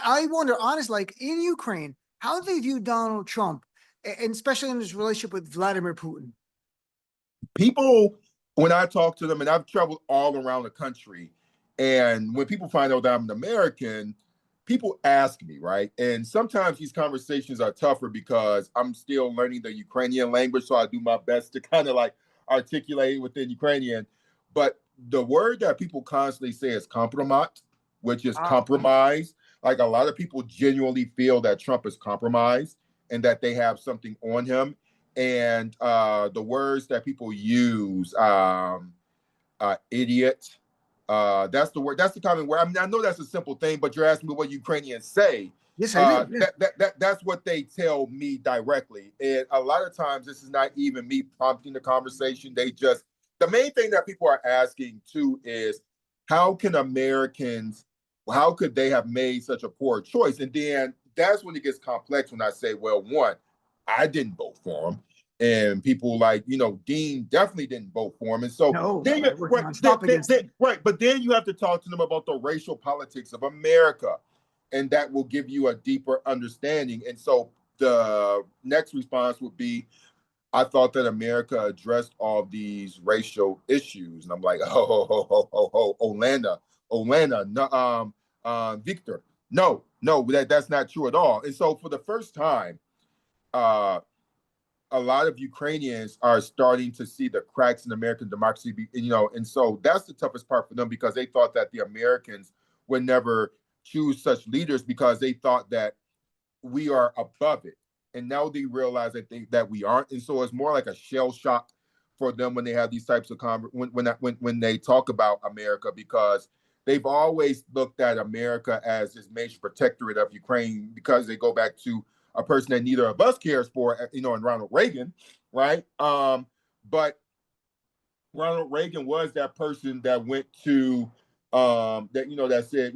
I wonder, honestly, like in Ukraine, how they view Donald Trump, and especially in his relationship with Vladimir Putin. People, when I talk to them, and I've traveled all around the country, and when people find out that I'm an American, people ask me, right? And sometimes these conversations are tougher because I'm still learning the Ukrainian language, so I do my best to kind of like articulate within Ukrainian. But the word that people constantly say is kompromat, which is compromise. Like a lot of people genuinely feel that Trump is compromised and that they have something on him. And the words that people use, idiot, that's the word. That's the common word. I mean, I know that's a simple thing, but you're asking me what Ukrainians say. Yes, I do. Yeah. That's what they tell me directly. And a lot of times, this is not even me prompting the conversation. The main thing that people are asking too is, how can Americans, how could they have made such a poor choice? And then that's when it gets complex when I say, well, one, I didn't vote for him. And people like, Dean definitely didn't vote for him. And so No, then, right. But then you have to talk to them about the racial politics of America. And that will give you a deeper understanding. And so the next response would be, I thought that America addressed all these racial issues. And I'm like, Olana, no, Victor. No, that's not true at all. And so for the first time, a lot of Ukrainians are starting to see the cracks in American democracy, and so that's the toughest part for them because they thought that the Americans would never choose such leaders because they thought that we are above it. And now they realize that we aren't. And so it's more like a shell shock for them when they have these types of when they talk about America, because they've always looked at America as this major protectorate of Ukraine because they go back to a person that neither of us cares for, in Ronald Reagan, right? But Ronald Reagan was that person that went to that said,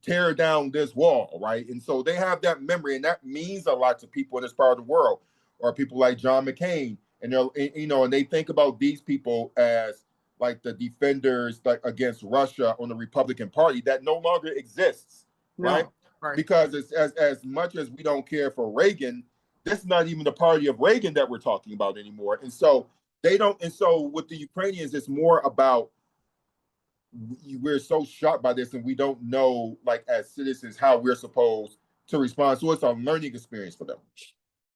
tear down this wall, right? And so they have that memory, and that means a lot to people in this part of the world, or people like John McCain, and and they think about these people as like the defenders like against Russia on the Republican Party that no longer exists, right? Right. Because as much as we don't care for Reagan, this is not even the party of Reagan that we're talking about anymore. And so they don't. And so with the Ukrainians, it's more about we're so shocked by this, and we don't know, like as citizens, how we're supposed to respond. So it's a learning experience for them.